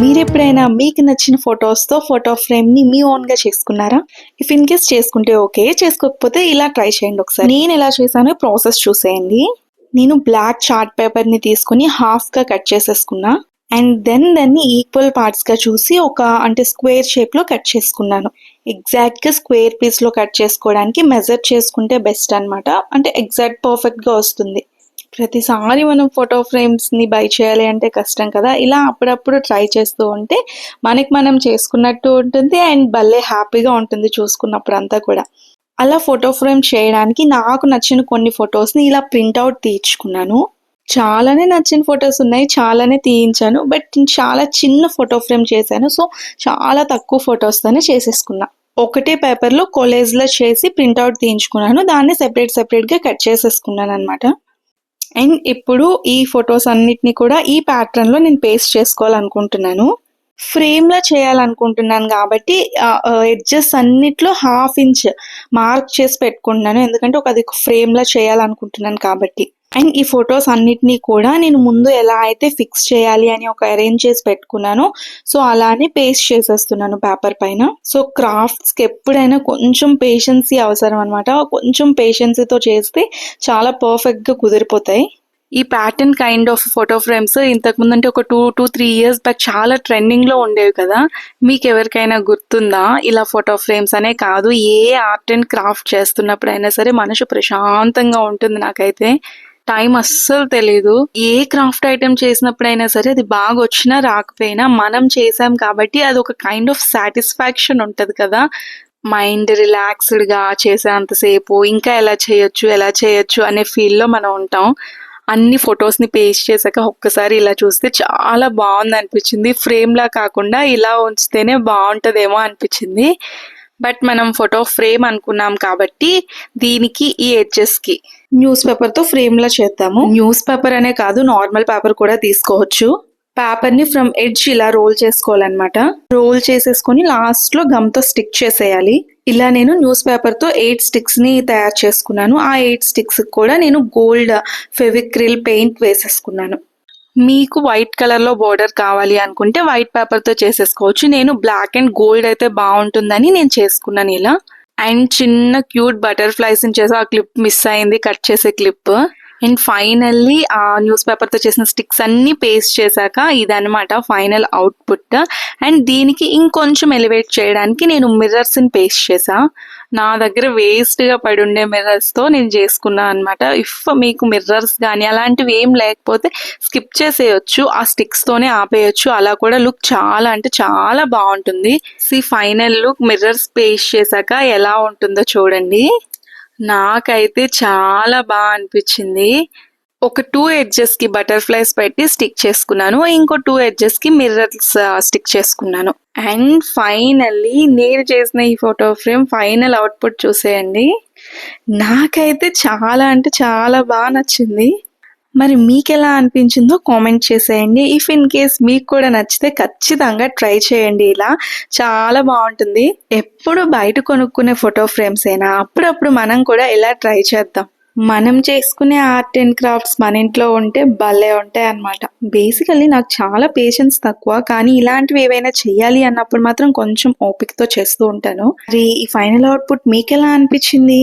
మీరెప్పుడైనా మీకు నచ్చిన ఫోటోస్‌తో ఫోటో ఫ్రేమ్‌ని మీ ఓన్‌గా చేసుకున్నారా? ఇఫ్ ఇన్ కేస్ చేసుకుంటే ఓకే. చేసుకోకపోతే ఇలా ట్రై చేయండి ఒకసారి. నేనెలా చేశానో ప్రాసెస్ చూసేయండి. నేను బ్లాక్ చార్ట్ పేపర్‌ని తీసుకొని హాఫ్‌గా కట్ చేసేసుకున్నా. అండ్ దాన్ని ఈక్వల్ పార్ట్స్‌గా చూసి అంటే స్క్వేర్ షేప్‌లో కట్ చేసుకున్నాను. ఎగ్జాక్ట్‌గా స్క్వేర్ పీస్‌లో కట్ చేసుకోవడానికి మెజర్ చేసుకుంటే బెస్ట్ అన్నమాట. అంటే ఎగ్జాక్ట్ పర్ఫెక్ట్‌గా వస్తుంది. ప్రతిసారి మనం ఫోటో ఫ్రేమ్స్‌ని బై చేయాలి అంటే కష్టం కదా! ఇలా అప్పుడప్పుడు ట్రై చేస్తూ ఉంటే మనకి మనం చేసుకున్నట్టు ఉంటుంది అండ్ భలే హ్యాపీగా ఉంటుంది చూసుకున్నప్పుడంతా కూడా. అలా ఫోటో ఫ్రేమ్ చేయడానికి నాకు నచ్చిన కొన్ని ఫోటోస్‌ని ఇలా ప్రింట్ ఔట్ తీయించుకున్నాను. చాలానే నచ్చిన ఫోటోస్ ఉన్నాయి. చాలానే తీయించాను. బట్ నేను చాలా చిన్న ఫోటో ఫ్రేమ్ చేశాను. సో, చాలా తక్కువ ఫోటోస్‌తోనే చేసేసుకున్నా. ఒకటే పేపర్‌లో కొలేజ్‌లా చేసి ప్రింట్ ఔట్ తీయించుకున్నాను. దాన్ని సెపరేట్‌గా కట్ చేసేసుకున్నాననమాట. అండ్ ఇప్పుడు ఈ ఫోటోస్ అన్నిటిని కూడా ఈ ప్యాటర్న్‌లో నేను పేస్ట్ చేసుకోవాలనుకుంటున్నాను. ఫ్రేమ్‌లా చేయాలనుకుంటున్నాను గాబట్టి ఎడ్జెస్ అన్నిట్లో హాఫ్ ఇంచ్ మార్క్ చేసి పెట్టుకుంటున్నాను. ఎందుకంటే అది ఫ్రేమ్‌లా చేయాలనుకుంటున్నాను కాబట్టి. అండ్ ఈ ఫోటోస్ అన్నిటిని కూడా నేను ముందు ఎలా అయితే ఫిక్స్ చేయాలి అని అరేంజ్ చేసి పెట్టుకున్నానో, సో అలానే పేస్ట్ చేసేస్తున్నాను పేపర్ పైన. సో క్రాఫ్ట్స్‌కి ఎప్పుడైనా కొంచెం పేషెన్సీ అవసరం అనమాట. కొంచెం పేషెన్సీతో చేస్తే చాలా పర్ఫెక్ట్‌గా కుదిరిపోతాయి. ఈ pattern kind of photo frames ఇంతకుముందు అంటే ఒక 2-3 ఇయర్స్ బ్యాక్ చాలా ట్రెండింగ్‌లో ఉండేవి కదా! మీకెవరికైనా గుర్తుందా? ఇలా ఫోటో ఫ్రేమ్స్ అనే కాదు, ఏ ఆర్ట్ అండ్ క్రాఫ్ట్ చేస్తున్నప్పుడైనా సరే మనసు ప్రశాంతంగా ఉంటుంది నాకైతే. టైం అస్సలు తెలీదు. ఏ క్రాఫ్ట్ ఐటెమ్ చేసినప్పుడైనా సరే అది బాగొచ్చినా రాకపోయినా మనం చేసాం కాబట్టి అదొక కైండ్ ఆఫ్ సాటిస్ఫాక్షన్ ఉంటది కదా! మైండ్ రిలాక్స్‌డ్‌గా చేసేంత సేపు ఇంకా ఎలా చేయొచ్చు అనే ఫీల్‌లో మనం ఉంటాం. అన్ని ఫోటోస్‌ని పేస్ట్ చేశాక ఒక్కసారి ఇలా చూస్తే చాలా బావుందనిపించింది. ఫ్రేమ్‌లా కాకుండా ఇలా ఉంచితేనే బావుంటదేమో అనిపించింది. బట్ మనం ఫోటో ఫ్రేమ్ అనుకున్నాం కాబట్టి దీనికి ఈ ఎడ్జెస్‌కి న్యూస్ పేపర్‌తో ఫ్రేమ్‌లా చేద్దాము. న్యూస్ పేపర్ అనే కాదు, నార్మల్ పేపర్ కూడా తీసుకోవచ్చు. పేపర్‌ని ఫ్రమ్ ఎడ్జ్ ఇలా రోల్ చేసుకోవాలన్నమాట. రోల్ చేసేసుకొని లాస్ట్‌లో గమ్‌తో స్టిక్ చేసేయాలి. ఇలా నేను న్యూస్ పేపర్‌తో 8 స్టిక్స్‌ని తయారు చేసుకున్నాను. ఆ 8 స్టిక్స్‌కి కూడా నేను గోల్డ్ ఫెవిక్రిల్ పెయింట్ వేసేసుకున్నాను. మీకు వైట్ కలర్‌లో బోర్డర్ కావాలి అనుకుంటే వైట్ పేపర్‌తో చేసేసుకోవచ్చు. నేను బ్లాక్ అండ్ గోల్డ్ అయితే బావుంటుందని నేను చేసుకున్నాను ఇలా. అండ్ చిన్న క్యూట్ బటర్‌ఫ్లైస్‌ని చేసి ఆ క్లిప్ మిస్ అయింది, కట్ చేసే క్లిప్. అండ్ ఫైనల్లీ ఆ న్యూస్ పేపర్‌తో చేసిన స్టిక్స్ అన్నీ పేస్ట్ చేశాక ఇదనమాట ఫైనల్ అవుట్‌పుట్. అండ్ దీనికి ఇంకొంచెం ఎలివేట్ చేయడానికి నేను మిర్రర్స్‌ని పేస్ట్ చేశా. నా దగ్గర వేస్ట్‌గా పడుండే మిర్రర్స్‌తో నేను చేసుకున్నా అనమాట. ఇఫ్ మీకు మిర్రర్స్ గానీ అలాంటివి ఏం లేకపోతే స్కిప్ చేసేయొచ్చు. ఆ స్టిక్స్‌తోనే ఆపేయొచ్చు. అలా కూడా లుక్ చాలా అంటే చాలా బావుంటుంది. ఫైనల్ లుక్ మిర్రర్స్ పేస్ట్ చేశాక ఎలా ఉంటుందో చూడండి. నాకైతే చాలా అనిపించింది. ఒక 2 ఎడ్జెస్‌కి బటర్‌ఫ్లైస్ పెట్టి స్టిక్ చేసుకున్నాను. ఇంకో 2 ఎడ్జెస్‌కి మిర్రర్స్ స్టిక్ చేసుకున్నాను. అండ్ ఫైనల్లీ నేను చేసిన ఈ ఫోటో ఫ్రేమ్ ఫైనల్ అవుట్‌పుట్ చూసేయండి. నాకైతే చాలా అంటే చాలా నచ్చింది. మరి మీకెలా అనిపించిందో కామెంట్ చేసేయండి. ఇఫ్ ఇన్ కేస్ మీకు కూడా నచ్చితే ఖచ్చితంగా ట్రై చేయండి ఇలా. చాలా బావుంటుంది. ఎప్పుడు బయట కొనుక్కునే ఫోటో ఫ్రేమ్సేనా, అప్పుడప్పుడు మనం కూడా ఇలా ట్రై చేద్దాం. మనం చేసుకునే ఆర్ట్ అండ్ క్రాఫ్ట్స్ మన ఇంట్లో ఉంటే భలే ఉంటాయన్నమాట. బేసికల్లీ నాకు చాలా పేషెన్స్ తక్కువ. కానీ ఇలాంటివి ఏవైనా చెయ్యాలి అన్నప్పుడు మాత్రం కొంచెం ఓపికతో చేస్తూ ఉంటాను. మరి ఈ ఫైనల్ అవుట్‌పుట్ మీకెలా అనిపించింది?